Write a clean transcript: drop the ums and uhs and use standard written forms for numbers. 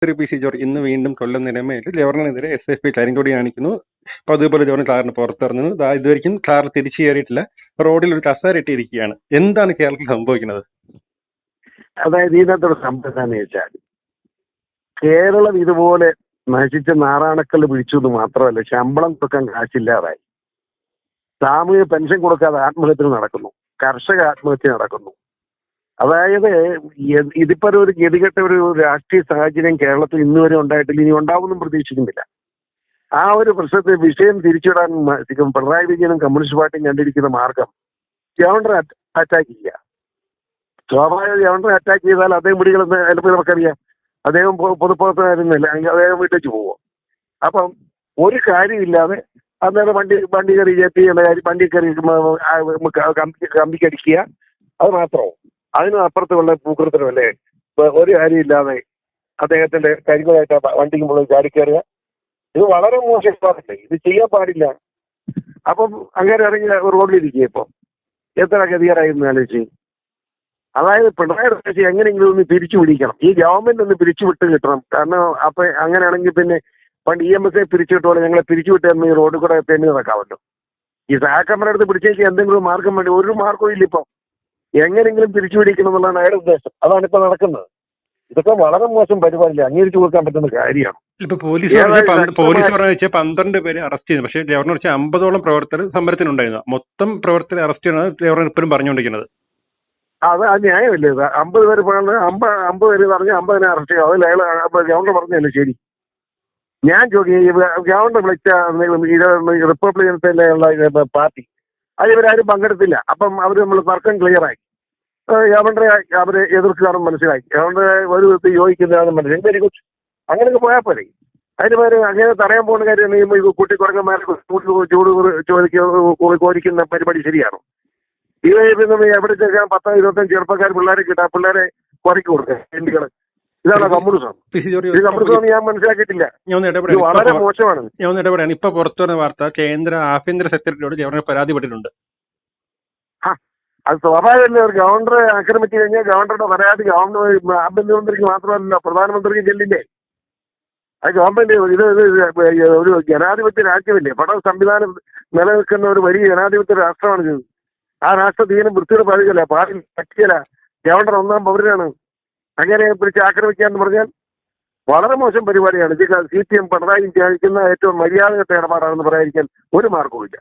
മന്ത്രി P C George ഇന്ന് വീണ്ടും കൊല്ലം നിലമേൽ ഗവർണറിനെതിരെ SFI കരിങ്കൊടി കാണിക്കുന്നു. അപ്പൊ അതുപോലെ ഗവർണർ കാറിന് പുറത്തിറങ്ങുന്നു. ഇതുവരെയും കാർ തിരിച്ചു കയറിയിട്ടില്ല. റോഡിൽ ഒരു കസേര ഇട്ടിരിക്കുകയാണ്. എന്താണ് കേരളത്തിൽ സംഭവിക്കുന്നത്? അതായത് ഇതിനകത്തൊരു സംഭവം എന്താണെന്ന് വെച്ചാൽ, കേരളം ഇതുപോലെ നശിച്ച നാറാണക്കല്ല് പിടിച്ചത് മാത്രമല്ല, ശമ്പളം കൊടുക്കാൻ കാശില്ലാതായി, സാമൂഹ്യ പെൻഷൻ കൊടുക്കാതെ ആത്മഹത്യ നടക്കുന്നു, കർഷക ആത്മഹത്യ നടക്കുന്നു. അതായത് ഇതിപ്പോ ഒരു ഗതികെട്ട ഒരു രാഷ്ട്രീയ സാഹചര്യം കേരളത്തിൽ ഇന്ന് വരെ ഉണ്ടായിട്ടില്ല, ഇനി ഉണ്ടാവുമെന്നും പ്രതീക്ഷിക്കുന്നില്ല. ആ ഒരു പ്രശ്നത്തെ വിഷയം തിരിച്ചുവിടാൻ പിണറായി വിജയനും കമ്മ്യൂണിസ്റ്റ് പാർട്ടിയും കണ്ടിരിക്കുന്ന മാർഗം ഗവർണറെ അറ്റാക്ക് ചെയ്യുക. സ്വാഭാവിക ഗവർണറെ അറ്റാക്ക് ചെയ്താൽ അദ്ദേഹം പിടികളെന്ന് ചിലപ്പോൾ നമുക്കറിയാം, അദ്ദേഹം പൊതുപ്രവർത്തകനായിരുന്നില്ല, അദ്ദേഹം വീട്ടിലേക്ക് പോവുക. അപ്പം ഒരു കാര്യമില്ലാതെ അന്നേരം വണ്ടി കയറി കയറ്റി വണ്ടി കയറി കമ്പിക്കടിക്കുക, അത് മാത്രമോ അതിനും അപ്പുറത്തുള്ള പൂക്കൃത്തരമല്ലേ? ഒരു കാര്യമില്ലാതെ അദ്ദേഹത്തിന്റെ കരികളായിട്ട് വണ്ടിക്ക് മുകളിൽ ചാടിക്കയറുക, ഇത് വളരെ മോശം പാടില്ല, ഇത് ചെയ്യാൻ പാടില്ല. അപ്പം അങ്ങനെ ഇറങ്ങി റോഡിലിരിക്കുക. ഇപ്പം എത്ര ഗതികേടായിരുന്നു ആലോചിച്ച്. അതായത് പിണറായി വിജയൻ എങ്ങനെയെങ്കിലും ഒന്ന് പിരിച്ചു പിടിക്കണം, ഈ ഗവൺമെന്റ് ഒന്ന് പിരിച്ചു വിട്ട് കിട്ടണം. കാരണം അപ്പൊ അങ്ങനെയാണെങ്കിൽ പിന്നെ പണ്ട് EMS പിരിച്ചു വിട്ടോളെ ഞങ്ങളെ പിരിച്ചു വിട്ടായിരുന്നു, ഈ റോഡിൽ കൂടെ തെന്നി നടക്കാമല്ലോ. ഈ സഹാക്കമ്മയുടെ അടുത്ത് പിടിച്ചേക്ക് എന്തെങ്കിലും മാർഗം വേണ്ടി, ഒരു മാർഗവും ഇല്ല. ഇപ്പം എങ്ങനെയെങ്കിലും പിരിച്ചു പിടിക്കണം എന്നുള്ളതാണ് അയാളുടെ ഉദ്ദേശം. അതാണ് ഇപ്പൊ നടക്കുന്നത്. ഇതൊക്കെ വളരെ മോശം പരിപാടിയില്ല, അംഗീകരിച്ചു കൊടുക്കാൻ പറ്റുന്ന കാര്യമാണ്. ഇപ്പൊ പോലീസ് പറഞ്ഞ 12 പേര് അറസ്റ്റ് ചെയ്തു. പക്ഷേ ഗവർണർ 50ഓളം പ്രവർത്തകർ സമരത്തിനുണ്ടായിരുന്നു. മൊത്തം പ്രവർത്തകരെ അറസ്റ്റ് ചെയ്യണം ഗവർണർ ഇപ്പോഴും പറഞ്ഞുകൊണ്ടിരിക്കുന്നത്. അത് ന്യായമല്ലേ? ഇത് 50 പേര് പറഞ്ഞ് 50 പേര് പറഞ്ഞ് 50 അറസ്റ്റ് ചെയ്യും. അതിൽ അയാൾ ഗവർണർ പറഞ്ഞല്ലേ ശരി? ഞാൻ ചോദിക്കും, ഗവർണർ വിളിച്ച റിപ്പബ്ലിക്കൻസിലുള്ള പാർട്ടി അതിവരാരും പങ്കെടുത്തില്ല. അപ്പം അവർ നമ്മൾ തർക്കം ക്ലിയറായി, ഗവർണറെ അവരെ എതിർക്കുകയാണെന്ന് മനസ്സിലായി, ഗവർണറെ ഒരു വിധത്തിൽ യോജിക്കുന്നതാണെന്ന് മനസ്സിലായി. വെരി ഗുഡ്, അങ്ങനെയൊക്കെ പോയാൽ പോലെ. അതിന് പേര് അങ്ങനെ തടയാൻ പോകുന്ന കാര്യം കുട്ടിക്കുറങ്ങന്മാരെ ചൂട് കോരിക്കുന്ന പരിപാടി ശരിയാണോ? ഇവ എവിടെ ചേർക്കാൻ 10-25 ചെറുപ്പക്കാർ പിള്ളേരെ കിട്ടാ, പിള്ളേരെ കുറയ്ക്ക് കൊടുക്കുക ഇന്ത്യകള്. ഇതാണ് കമ്മ്യൂണിസം. ഈ കമ്മ്യൂണിസം ഞാൻ മനസ്സിലാക്കിയിട്ടില്ല, വളരെ മോശമാണ്. ഞാൻ ഇടപെടാണ്. ഇപ്പൊ പുറത്തുവരുന്ന വാർത്ത, കേന്ദ്ര ആഭ്യന്തര സെക്രട്ടറിയോട് ഗവർണർ പരാതിപ്പെട്ടിട്ടുണ്ട്. അത് സ്വാഭാവികമല്ലേ? ഒരു ഗവർണറെ ആക്രമിച്ചു കഴിഞ്ഞാൽ ഗവർണറുടെ പരാതി ആഭ്യന്തരമന്ത്രിക്ക് മാത്രമല്ല, പ്രധാനമന്ത്രിക്ക് ചെല്ലില്ലേ? അത് ഗവൺമെന്റ് ഇത് ഒരു ജനാധിപത്യ രാജ്യമല്ലേ? സംവിധാനം നിലനിൽക്കുന്ന ഒരു വലിയ ജനാധിപത്യ രാഷ്ട്രമാണ് ഇത്. ആ രാഷ്ട്രതീനം വൃത്തിയുടെ പാടില്ല, പാടില്ല, പറ്റിയല്ല. ഗവർണർ 1-ാം പൗരനാണ്. അങ്ങനെ പിടിച്ച് ആക്രമിക്കാന്ന് പറഞ്ഞാൽ വളരെ മോശം പരിപാടിയാണ്. ഇത് CPM പിണറായി ത്യാഗിക്കുന്ന ഏറ്റവും മര്യാദകെട്ട ഇടപാടാണെന്ന് പറയാതിരിക്കാൻ ഒരു മാർഗവും ഇല്ല.